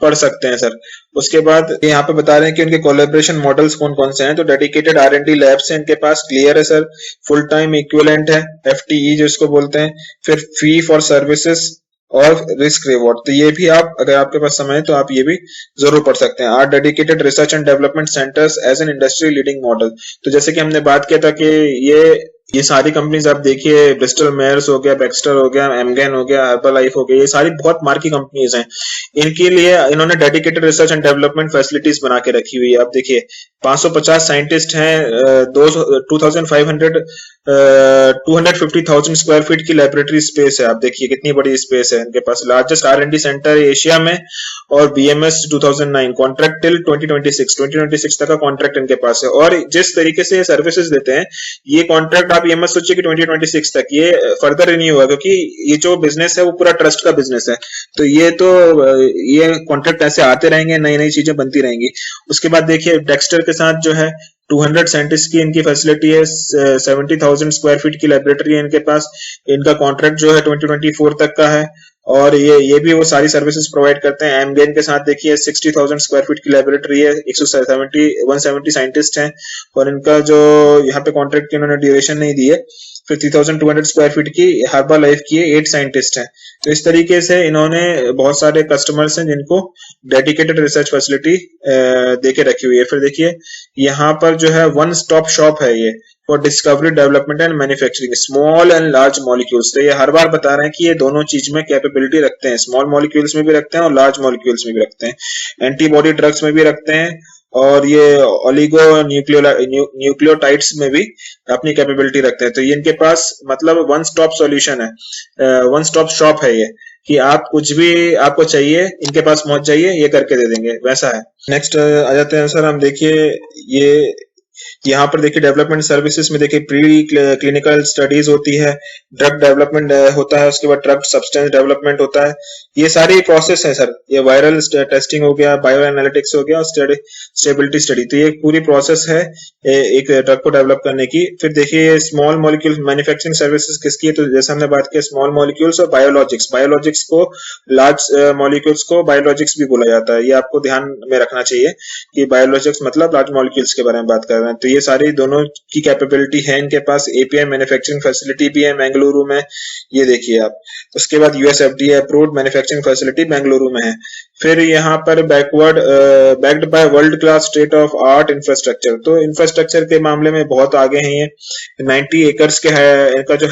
पढ़ सकते हैं सर। उसके बाद यहाँ पे बता रहे हैं कि उनके कोलैबोरेशन मॉडल्स कौन कौन से हैं। तो डेडिकेटेड आर&डी लैब्स हैं इनके पास, क्लियर है सर। फुल टाइम इक्विवेलेंट है, एफटीई जिसको बोलते हैं। फिर फी फॉर सर्विसेज और रिस्क रिवॉर्ड, तो ये भी आप, अगर आपके पास समय है तो आप ये भी जरूर पढ़ सकते हैं। Our dedicated research and development centres as an industry leading model, तो जैसे कि हमने बात किया था कि ये ये सारी कंपनीज आप देखिए, ब्रिस्टल मेयर्स हो गया, बेक्स्टर हो गया, एमगेन हो गया, हर्बलाइफ हो गया, ये सारी बहुत मार्की कंपनीज हैं। इनके लिए इन्होंने dedicated research and development facilities बना के रखी हुई है। आप देखिए 550 साइंटिस्ट हैं, 2500 250,000 स्क्वायर फीट की लेबोरेटरी स्पेस है। आप देखिए कितनी बड़ी स्पेस है इनके पास। लार्जेस्ट R&D सेंटर एशिया में, और BMS 2009 कॉन्ट्रैक्ट टिल 2026 तक का कॉन्ट्रैक्ट इनके पास है। और जिस तरीके से ये सर्विसेज देते हैं, ये कॉन्ट्रैक्ट आप ये मत सोचिए कि 2026 तक, ये फर्दर रिन्यू होगा, क्योंकि ये जो बिजनेस है वो पूरा ट्रस्ट का बिजनेस है। तो ये कॉन्ट्रैक्ट ऐसे आते रहेंगे, नई नई चीजें बनती रहेंगी। उसके बाद देखिए डेक्स्टर के साथ जो है 200 साइंटिस्ट की इनकी फैसिलिटी है, 70,000 स्क्वायर फीट की लेबोरेटरी है इनके पास। इनका कॉन्ट्रैक्ट जो है 2024 तक का है, और ये भी वो सारी सर्विसेज प्रोवाइड करते हैं। एमगेन के साथ देखिए 60,000 स्क्वायर फीट की लेबोरेटरी है, 170 साइंटिस्ट हैं, और इनका जो यहाँ पे कॉन्ट्रैक्ट की उन्होंने ड्यूरेशन नहीं दी है। 50,200 स्क्वायर फीट की हर्बा लाइफ की 8 साइंटिस्ट हैं। तो इस तरीके से इन्होंने बहुत सारे कस्टमर्स हैं जिनको डेडिकेटेड रिसर्च फैसिलिटी दे के रखी हुई है। फिर देखिए यहाँ पर जो है वन स्टॉप शॉप है ये, for discovery, development and manufacturing small and large molecules. तो ये हर बार बता रहे हैं कि ये दोनों चीज में कैपेबिलिटी रखते हैं, स्मॉल मॉलिक्यूल्स में भी रखते हैं और लार्ज मॉलिक्यूल्स में भी रखते हैं, एंटीबॉडी ड्रग्स में भी रखते हैं, और ये ओलिगो न्यूक्लियोटाइड्स में भी अपनी कैपेबिलिटी रखते हैं। तो ये इनके पास मतलब वन स्टॉप सॉल्यूशन है, वन स्टॉप शॉप है ये, कि आप कुछ भी आपको चाहिए इनके पास पहुंच जाइए, ये करके दे देंगे, वैसा है। नेक्स्ट आ जाते हैं सर, हम देखिए ये यहाँ पर देखिए डेवलपमेंट सर्विसेज में देखिए प्री क्लिनिकल स्टडीज होती है, ड्रग डेवलपमेंट होता है, उसके बाद ड्रग सब्सटेंस डेवलपमेंट होता है। ये सारी प्रोसेस है सर। ये वायरल टेस्टिंग हो गया, बायो एनालिटिक्स हो गया, और स्टेबिलिटी स्टडी। तो ये पूरी प्रोसेस है एक ड्रग को डेवलप करने की। फिर देखिए स्मॉल मॉलिक्यूल मैन्युफैक्चरिंग सर्विसेज किसकी है, तो जैसे हमने बात किया स्मॉल मॉलिक्यूल्स और बायोलॉजिक्स। बायोलॉजिक्स को लार्ज मॉलिक्यूल्स को बायोलॉजिक्स भी बोला जाता है, ये आपको ध्यान में रखना चाहिए कि बायोलॉजिक्स मतलब लार्ज मॉलिक्यूल्स के बारे में बात कर रहे हैं। तो ये सारी दोनों की कैपेबिलिटी है इनके पास। API मैन्युफैक्चरिंग फैसिलिटी भी है बेंगलुरु में, ये देखिए आप। उसके बाद US FDA approved manufacturing facility Bengaluru में है। फिर यहाँ पर backed by world class state of art infrastructure. तो इंफ्रास्ट्रक्चर के मामले में बहुत आगे हैं ये। 90 एकर्स के है इनका जो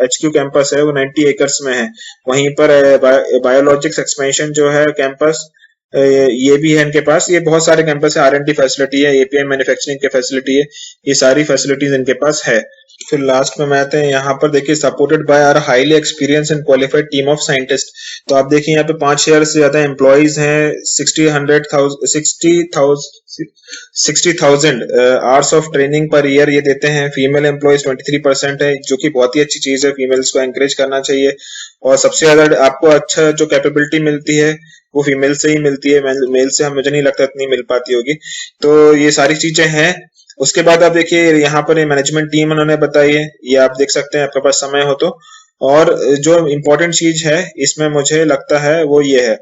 HQ कैंपस है, वो 90 एकर्स में है। वहीं पर बायोलॉजिक्स एक्सपेंशन जो है कैंपस, ये भी है इनके पास। ये बहुत सारे कैंपस है, R&D फैसिलिटी है, API मैन्युफैक्चरिंग की फैसिलिटी है, ये सारी फैसिलिटीज इनके पास है। फिर लास्ट में मैं आते हैं यहाँ पर देखिए supported by our highly experience and qualified team of scientist. तो आप देखिए यहाँ पे 5,000 से ज्यादा एम्प्लॉइज हैं, 60,000 hours of training per year ये देते हैं। फीमेल एम्प्लॉइज 23% है, जो कि बहुत ही अच्छी चीज है, फीमेल्स को एंकरेज करना चाहिए। और सबसे ज्यादा आपको अच्छा जो कैपेबिलिटी मिलती है वो फीमेल से ही मिलती है, मेल से मुझे नहीं लगता इतनी मिल पाती होगी। तो ये सारी चीजें हैं। उसके बाद आप देखिए यहाँ पर ये मैनेजमेंट टीम उन्होंने बताई है, ये आप देख सकते हैं आपके पास समय हो तो। और जो इम्पोर्टेंट चीज है इसमें मुझे लगता है वो ये है,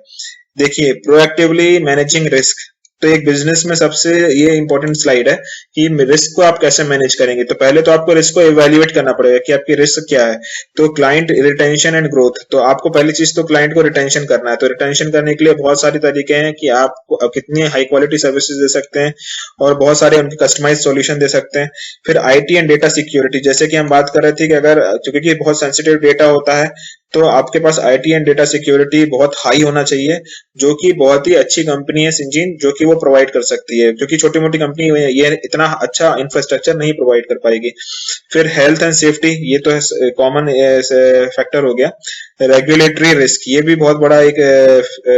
देखिए प्रोएक्टिवली मैनेजिंग रिस्क। तो एक बिजनेस में सबसे ये इंपॉर्टेंट स्लाइड है कि रिस्क को आप कैसे मैनेज करेंगे। तो पहले तो आपको रिस्क को इवेल्युएट करना पड़ेगा कि आपकी रिस्क क्या है। तो क्लाइंट रिटेंशन एंड ग्रोथ, तो आपको पहली चीज तो क्लाइंट को रिटेंशन करना है। तो रिटेंशन करने के लिए बहुत सारे तरीके हैं कि आप कितनी हाई क्वालिटी सर्विसेज दे सकते हैं, और बहुत सारे उनके कस्टमाइज सॉल्यूशन दे सकते हैं। फिर IT एंड डेटा सिक्योरिटी, जैसे कि हम बात कर रहे थे कि अगर क्योंकि बहुत सेंसिटिव डेटा होता है, तो आपके पास IT एंड डेटा सिक्योरिटी बहुत हाई होना चाहिए, जो कि बहुत ही अच्छी कंपनी है सिंजीन, जो कि वो प्रोवाइड कर सकती है, क्योंकि छोटी मोटी कंपनी ये इतना अच्छा इंफ्रास्ट्रक्चर नहीं प्रोवाइड कर पाएगी। फिर हेल्थ एंड सेफ्टी, ये तो कॉमन फैक्टर हो गया। रेगुलेटरी रिस्क, ये भी बहुत बड़ा एक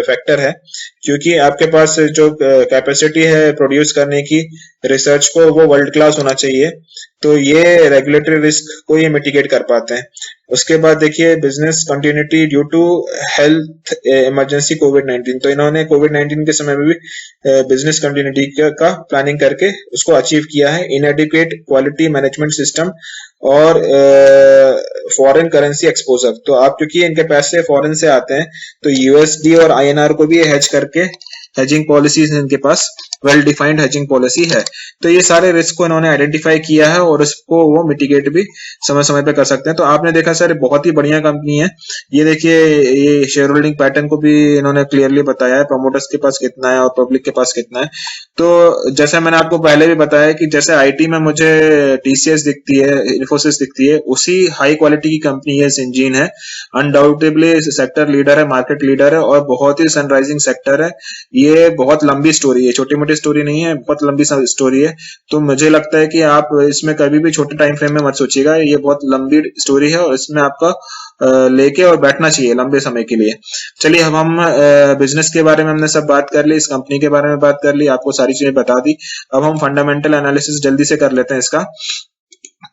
फैक्टर है, क्योंकि आपके पास जो कैपेसिटी है प्रोड्यूस करने की रिसर्च को, वो वर्ल्ड क्लास होना चाहिए। तो ये रेगुलेटरी रिस्क को ये मिटिगेट कर पाते हैं। उसके बाद देखिए business continuity due to health emergency कोविड-19। तो इन्होंने कोविड-19 के समय में भी बिजनेस कंटिन्यूटी का प्लानिंग करके उसको अचीव किया है। इनएडिक्वेट क्वालिटी मैनेजमेंट सिस्टम और फॉरेन करेंसी एक्सपोजर। तो आप क्योंकि इनके पैसे फॉरेन से आते हैं, तो USD और INR को भी हेज करके हेजिंग पॉलिसीज इनके पास वेल डिफाइंड हेजिंग पॉलिसी है। तो ये सारे रिस्क को इन्होंने आइडेंटिफाई किया है, और इसको वो मिटिगेट भी समय समय पे कर सकते हैं। तो आपने देखा सर बहुत ही बढ़िया कंपनी है। ये देखिए ये शेयर होल्डिंग पैटर्न को भी इन्होंने क्लियरली बताया है, प्रमोटर्स के पास कितना है और पब्लिक के पास कितना है। तो जैसे मैंने आपको पहले भी बताया कि जैसे IT में मुझे TCS दिखती है, इन्फोसिस दिखती है, उसी हाई क्वालिटी की कंपनी ये सिंजीन है। अनडाउटेबली सेक्टर लीडर है, मार्केट लीडर है और बहुत ही सनराइजिंग सेक्टर है। ये बहुत लंबी स्टोरी है, छोटी मोटी स्टोरी नहीं है, बहुत लंबी स्टोरी है। तो मुझे लगता है कि आप इसमें कभी भी छोटे टाइम फ्रेम में मत सोचिएगा, ये बहुत लंबी स्टोरी है और इसमें आपका लेके और बैठना चाहिए लंबे समय के लिए। चलिए अब हम बिजनेस के बारे में हमने सब बात कर ली, इस कंपनी के बारे में बात कर ली, आपको सारी चीजें बता दी। अब हम फंडामेंटल एनालिसिस जल्दी से कर लेते हैं इसका।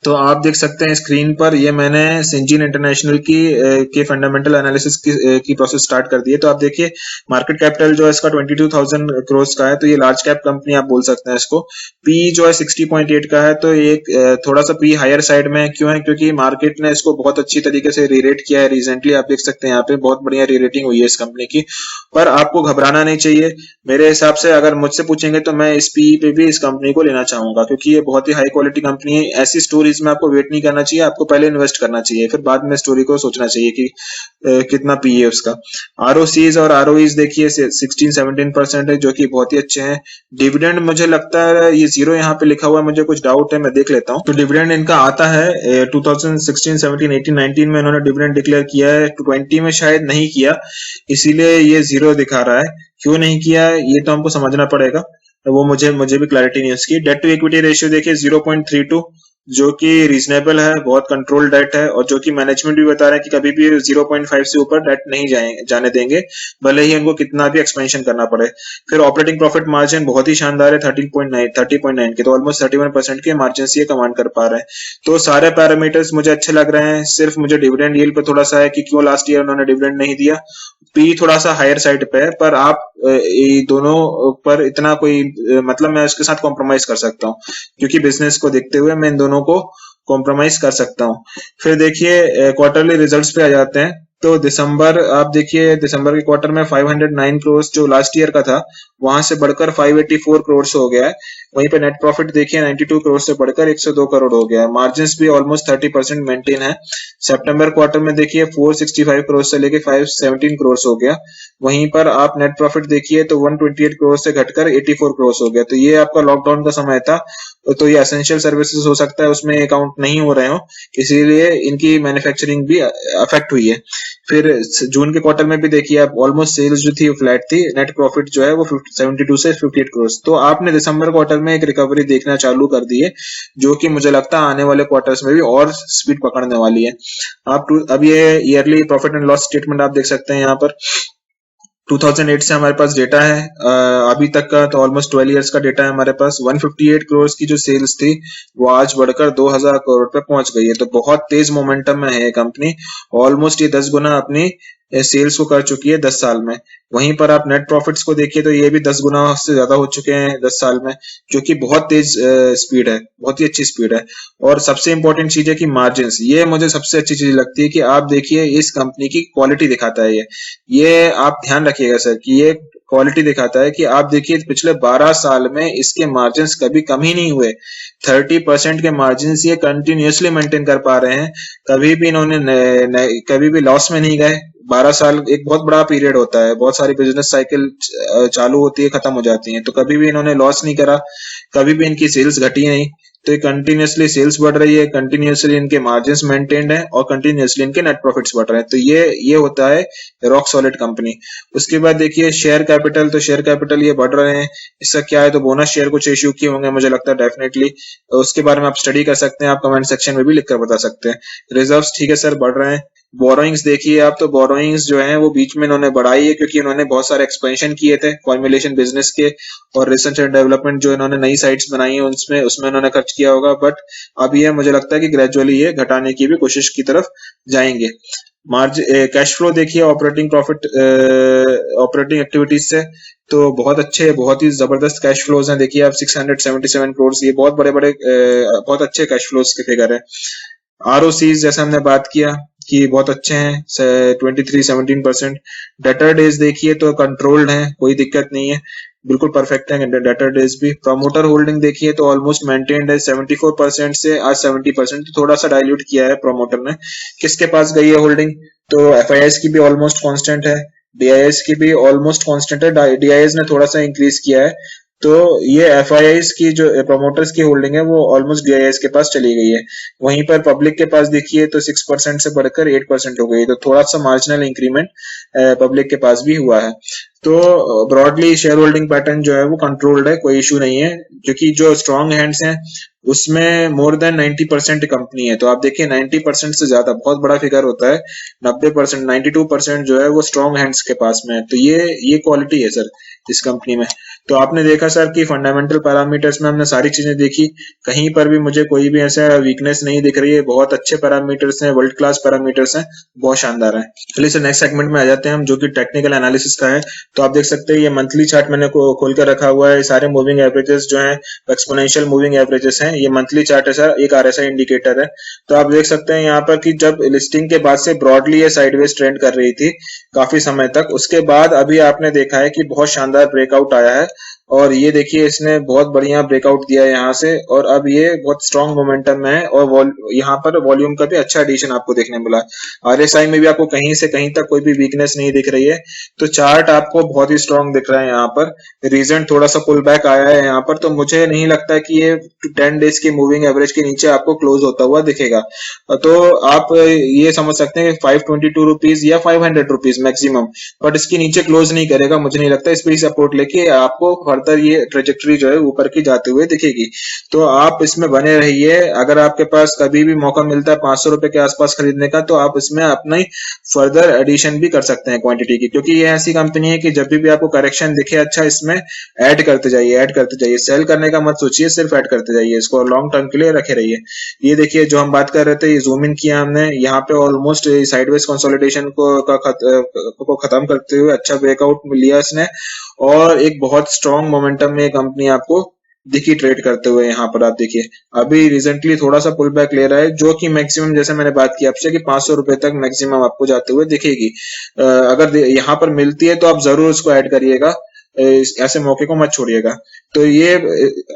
तो आप देख सकते हैं स्क्रीन पर, ये मैंने सिंजीन इंटरनेशनल की फंडामेंटल एनालिसिस की प्रोसेस स्टार्ट कर दी है। तो आप देखिए मार्केट कैपिटल जो है इसका 22,000 करोड़ का है, तो ये लार्ज कैप कंपनी आप बोल सकते हैं इसको। पी जो है 60.8 का है, तो ये थोड़ा सा पी हायर साइड में क्यों है, क्योंकि मार्केट ने इसको बहुत अच्छी तरीके से रीरेट किया है रिसेंटली। आप देख सकते हैं यहाँ पे बहुत बढ़िया रीरेटिंग हुई है इस कंपनी की, पर आपको घबराना नहीं चाहिए। मेरे हिसाब से अगर मुझसे पूछेंगे तो मैं इस पी पे भी इस कंपनी को लेना चाहूंगा, क्योंकि ये बहुत ही हाई क्वालिटी कंपनी है। ऐसी स्टोरीज में आपको वेट नहीं करना चाहिए, आपको पहले इन्वेस्ट करना चाहिए, फिर बाद में स्टोरी को सोचना चाहिए कि कितना पी है उसका। आरओसीज और आरओईज देखिए 16-17% है, जो कि बहुत ही अच्छे हैं। डिविडेंड मुझे लगता है ये जीरो यहाँ पे लिखा हुआ है, मुझे कुछ डाउट है, मैं देख लेता हूँ। तो डिविडेंड इनका आता है 2016, 17, 18, 19 में इन्होंने डिविडेंड डिक्लेयर किया है, 20 में शायद नहीं किया, इसीलिए ये जीरो दिखा रहा है। क्यों नहीं किया ये तो हमको समझना पड़ेगा, तो वो मुझे भी क्लैरिटी नहीं है उसकी। डेट टू इक्विटी रेशियो देखिए 0.32, जो कि रीजनेबल है, बहुत कंट्रोल डेट है, और जो कि मैनेजमेंट भी बता रहा है कि कभी भी 0.5 से ऊपर डेट नहीं जाने देंगे, भले ही उनको कितना भी एक्सपेंशन करना पड़े। फिर ऑपरेटिंग प्रॉफिट मार्जिन बहुत ही शानदार है, 30.9 के, तो ऑलमोस्ट 31% के मार्जिन ये कमांड कर पा रहे हैं। तो सारे पैरामीटर्स मुझे अच्छे लग रहे हैं, सिर्फ मुझे डिविडेंड यील्ड पे थोड़ा सा है कि क्यों लास्ट ईयर उन्होंने डिविडेंड नहीं दिया। पी थोड़ा सा हायर साइड पे है, पर आप ये दोनों पर इतना कोई मतलब मैं उसके साथ कॉम्प्रोमाइज कर सकता हूँ, क्योंकि बिजनेस को देखते हुए मैं इन दोनों को कॉम्प्रोमाइज कर सकता हूँ। फिर देखिए क्वार्टरली रिजल्ट्स पे आ जाते हैं। तो दिसंबर, आप देखिए दिसंबर के क्वार्टर में 509 करोड़ जो लास्ट ईयर का था, वहां से बढ़कर 584 करोड़ हो गया है। वहीं पे नेट प्रॉफिट देखिए 92 करोड़ से बढ़कर 102 करोड़ हो गया है। मार्जिन भी ऑलमोस्ट 30% मेंटेन है। सितंबर क्वार्टर में देखिए 465 करोड़ से लेके 517 करोड़ हो गया। वहीं पर आप नेट प्रॉफिट देखिए तो 128 करोड़ से घटकर 84 करोड़ हो गया। तो ये आपका लॉकडाउन का समय था, तो ये एसेंशियल सर्विसेज हो सकता है उसमें अकाउंट नहीं हो रहे हो, इसीलिए इनकी मैन्युफैक्चरिंग भी अफेक्ट हुई है। फिर जून के क्वार्टर में भी देखिए आप ऑलमोस्ट सेल्स जो थी फ्लैट थी, नेट प्रॉफिट जो है वो 72 से 58 करोड़। तो आपने दिसंबर क्वार्टर में एक रिकवरी देखना चालू कर दी है, जो कि मुझे लगता है आने वाले क्वार्टर्स में भी और स्पीड पकड़ने वाली है। अब ये yearly profit and loss statement आप देख सकते हैं यहाँ पर। 2008 से हमारे पास डेटा है अभी तक का, तो ऑलमोस्ट 12 इयर्स का डेटा है हमारे पास। 158 करोड़ की जो सेल्स थी वो आज बढ़कर 2000 करोड़ पे पहुंच गई है। तो बहुत तेज मोमेंटम में है ये कंपनी, ऑलमोस्ट ये 10 गुना अपनी सेल्स को कर चुकी है 10 साल में। वहीं पर आप नेट प्रॉफिट्स को देखिए तो ये भी 10 गुना से ज्यादा हो चुके हैं 10 साल में, जो कि बहुत तेज स्पीड है, बहुत ही अच्छी स्पीड है। और सबसे इंपॉर्टेंट चीज है कि मार्जिन, ये मुझे सबसे अच्छी चीज लगती है कि आप देखिए इस कंपनी की क्वालिटी दिखाता है ये आप ध्यान रखिएगा सर कि ये क्वालिटी दिखाता है कि आप देखिए पिछले 12 साल में इसके मार्जिन कभी कम ही नहीं हुए। 30% के मार्जिन ये कंटिन्यूसली मेंटेन कर पा रहे हैं, कभी भी इन्होंने कभी भी लॉस में नहीं गए। 12 साल एक बहुत बड़ा पीरियड होता है, बहुत सारी बिजनेस साइकिल चालू होती है खत्म हो जाती है, तो कभी भी इन्होंने लॉस नहीं करा, कभी भी इनकी सेल्स घटी नहीं। तो ये कंटिन्यूसली सेल्स बढ़ रही है, कंटिन्यूसली इनके मार्जिन्स मेंटेन्ड है और कंटिन्यूसली इनके नेट प्रॉफिट्स बढ़ रहे हैं। तो ये होता है रॉक सॉलिड कंपनी। उसके बाद देखिए शेयर कैपिटल, तो शेयर कैपिटल ये बढ़ रहे हैं, इसका क्या है, तो बोनस शेयर कुछ इश्यू किए होंगे मुझे लगता है डेफिनेटली, उसके बारे में आप स्टडी कर सकते हैं, आप कमेंट सेक्शन में भी लिखकर बता सकते हैं। रिजर्व्स ठीक है सर बढ़ रहे हैं। बोरोइंग्स देखिए आप, तो बोरोइंग्स जो है वो बीच में इन्होंने बढ़ाई है, क्योंकि इन्होंने बहुत सारे एक्सपेंशन किए थे फॉर्मुलेशन बिजनेस के, और रिसर्च एंड डेवलपमेंट जो इन्होंने नई साइट्स बनाई है उसमें इन्होंने खर्च किया होगा। बट अब ये मुझे लगता है कि ग्रेजुअली ये घटाने की भी कोशिश की तरफ जाएंगे। मार्जिन कैश फ्लो देखिए ऑपरेटिंग प्रॉफिट ऑपरेटिंग एक्टिविटीज से, तो बहुत अच्छे, बहुत ही जबरदस्त कैश फ्लोज हैं। देखिए आप 677 करोड़, ये बहुत बड़े बड़े बहुत अच्छे कैश फ्लोज के फिगर है। आरओसी जैसे हमने बात किया कि बहुत अच्छे हैं, 23-17%। डेटर डेज देखिए तो कंट्रोल्ड है, कोई दिक्कत नहीं है, बिल्कुल परफेक्ट है डेटर डेज भी। प्रमोटर होल्डिंग देखिए तो ऑलमोस्ट मेंटेन्ड है, 74% से आज 70%, तो थोड़ा सा डाइल्यूट किया है प्रमोटर ने। किसके पास गई है होल्डिंग, तो एफआईएस की भी ऑलमोस्ट कांस्टेंट है, डीआईएस की भी ऑलमोस्ट कांस्टेंट है, डीआईएस ने थोड़ा सा इंक्रीज किया है, तो ये FIIs की जो प्रोमोटर्स की होल्डिंग है वो ऑलमोस्ट DIIs के पास चली गई है। वहीं पर पब्लिक के पास देखिए तो 6% से बढ़कर 8% हो गई, तो थोड़ा सा मार्जिनल इंक्रीमेंट पब्लिक के पास भी हुआ है। तो ब्रॉडली शेयर होल्डिंग पैटर्न जो है वो कंट्रोल्ड है, कोई इशू नहीं है, क्योंकि जो स्ट्रॉन्ग हैंड्स हैं उसमें मोर देन 90% कंपनी है। तो आप देखिए 90% से ज्यादा बहुत बड़ा फिगर होता है। 90%, 92% जो है वो स्ट्रॉन्ग हैंड्स के पास में है। तो ये क्वालिटी है सर इस कंपनी में। तो आपने देखा सर कि फंडामेंटल पैरामीटर्स में हमने सारी चीजें देखी, कहीं पर भी मुझे कोई भी ऐसा वीकनेस नहीं दिख रही है। बहुत अच्छे पैरामीटर्स हैं, वर्ल्ड क्लास पैरामीटर्स हैं, बहुत शानदार है। चलिए सर नेक्स्ट सेगमेंट में आ जाते हैं हम, जो कि टेक्निकल एनालिसिस का है। तो आप देख सकते हैं ये मंथली चार्ट मैंने खोल कर रखा हुआ है। सारे मूविंग एवरेजेस जो हैं एक्सपोनेंशियल मूविंग एवरेजेस हैं। ये मंथली चार्ट है सर, एक RSI इंडिकेटर है। तो आप देख सकते हैं यहाँ पर कि जब लिस्टिंग के बाद से ब्रॉडली ये साइडवेज ट्रेंड कर रही थी काफी समय तक, उसके बाद अभी आपने देखा है कि बहुत शानदार ब्रेकआउट आया है। और ये देखिए इसने बहुत बढ़िया ब्रेकआउट दिया है यहाँ से, और अब ये बहुत स्ट्रॉन्ग मोमेंटम में है, और यहाँ पर वॉल्यूम का भी अच्छा एडिशन आपको देखने मिला। RSI में भी आपको कहीं से कहीं तक कोई भी वीकनेस नहीं दिख रही है। तो चार्ट आपको बहुत ही स्ट्रॉन्ग दिख रहा है यहाँ पर। रीजन थोड़ा सा पुल बैक आया है यहाँ पर, तो मुझे नहीं लगता कि ये 10 डेज की मूविंग एवरेज के नीचे आपको क्लोज होता हुआ दिखेगा। तो आप ये समझ सकते हैं 522 रुपीज या 500 रुपीज मैक्सिमम, बट इसके नीचे क्लोज नहीं करेगा मुझे नहीं लगता। इस पर सपोर्ट लेके आपको फर्दर ये ट्रेजेक्टरी जो है ऊपर की जाते हुए दिखेगी। तो आप इसमें बने रहिए। अगर आपके पास कभी भी मौका मिलता है 500 रुपए के आसपास खरीदने का, तो आप इसमें अपना ही फर्दर एडिशन भी कर सकते हैं क्वांटिटी की, क्योंकि ये ऐसी कंपनी है कि जब भी आपको करेक्शन दिखे अच्छा, इसमें ऐड करते जाइए, ऐड करते जाइए। सेल करने का मत सोचिए, सिर्फ ऐड करते जाइए, इसको लॉन्ग टर्म के लिए रखे रहिए। ये देखिए जो हम बात कर रहे थे, ये जूम इन किया हमने, यहाँ पे ऑलमोस्ट साइडवेज कंसोलिडेशन को खत्म करते हुए अच्छा ब्रेकआउट लिया इसने, और एक बहुत स्ट्रॉन्ग मोमेंटम में कंपनी आपको दिखी ट्रेड करते हुए। यहाँ पर आप देखिए अभी रिसेंटली थोड़ा सा पुल बैक ले रहा है, जो कि मैक्सिमम जैसे मैंने बात की आपसे कि 500 रुपए तक मैक्सिमम आपको जाते हुए दिखेगी। अगर यहाँ पर मिलती है तो आप जरूर उसको ऐड करिएगा, ऐसे मौके को मत छोड़िएगा। तो ये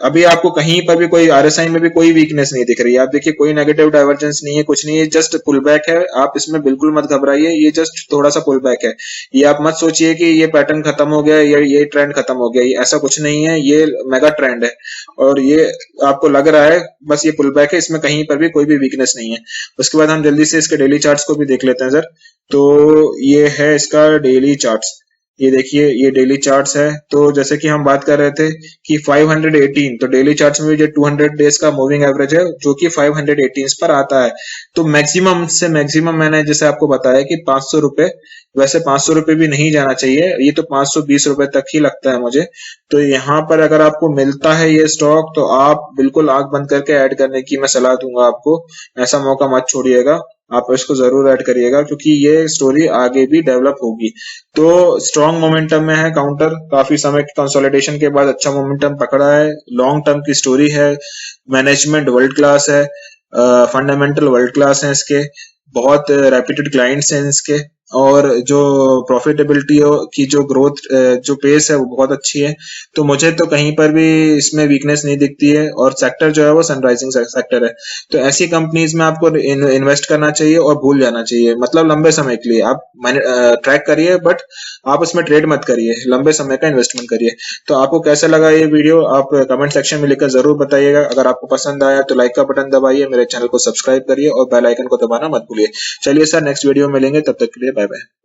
अभी आपको कहीं पर भी कोई RSI में भी कोई वीकनेस नहीं दिख रही है। आप देखिए कोई नेगेटिव डाइवर्जेंस नहीं है, कुछ नहीं है, जस्ट पुल बैक है। आप इसमें बिल्कुल मत घबराइए, ये जस्ट थोड़ा सा पुल बैक है। ये आप मत सोचिए कि ये पैटर्न खत्म हो गया या ये ट्रेंड खत्म हो गया, ये ऐसा कुछ नहीं है। ये मेगा ट्रेंड है, और ये आपको लग रहा है बस ये पुल बैक है, इसमें कहीं पर भी कोई भी वीकनेस नहीं है। उसके बाद हम जल्दी से इसके डेली चार्ट्स को भी देख लेते हैं सर। तो ये है इसका डेली चार्ट्स। ये देखिए ये डेली चार्ट्स है। तो जैसे कि हम बात कर रहे थे कि 518, तो डेली चार्ट्स में जो 200 डेज का मूविंग एवरेज है जो कि 518 पर आता है। तो मैक्सिमम से मैक्सिमम मैंने जैसे आपको बताया कि 500 रुपए, वैसे 500 रुपए भी नहीं जाना चाहिए, ये तो 520 रुपए तक ही लगता है मुझे। तो यहाँ पर अगर आपको मिलता है ये स्टॉक, तो आप बिल्कुल आंख बंद करके ऐड करने की मैं सलाह दूंगा आपको। ऐसा मौका मत छोड़िएगा, आप इसको जरूर ऐड करिएगा, क्योंकि ये स्टोरी आगे भी डेवलप होगी। तो स्ट्रॉन्ग मोमेंटम में है काउंटर, काफी समय की कंसोलिडेशन के बाद अच्छा मोमेंटम पकड़ा है। लॉन्ग टर्म की स्टोरी है, मैनेजमेंट वर्ल्ड क्लास है, फंडामेंटल वर्ल्ड क्लास है इसके, बहुत रेप्यूटेड क्लाइंट्स हैं इसके, और जो प्रॉफिटेबिलिटी की जो ग्रोथ जो पेस है वो बहुत अच्छी है। तो मुझे तो कहीं पर भी इसमें वीकनेस नहीं दिखती है, और सेक्टर जो है वो सनराइजिंग सेक्टर है। तो ऐसी कंपनीज में आपको इन्वेस्ट करना चाहिए और भूल जाना चाहिए, मतलब लंबे समय के लिए आप ट्रैक करिए, बट आप उसमें ट्रेड मत करिए, लंबे समय का इन्वेस्टमेंट करिए। तो आपको कैसा लगा ये वीडियो, आप कमेंट सेक्शन में लिखकर जरूर बताइएगा। अगर आपको पसंद आया तो लाइक का बटन दबाइए, मेरे चैनल को सब्सक्राइब करिए और बेल आइकन को दबाना मत भूलिए। चलिए सर नेक्स्ट वीडियो में मिलेंगे, तब तक के लिए बाय बाय।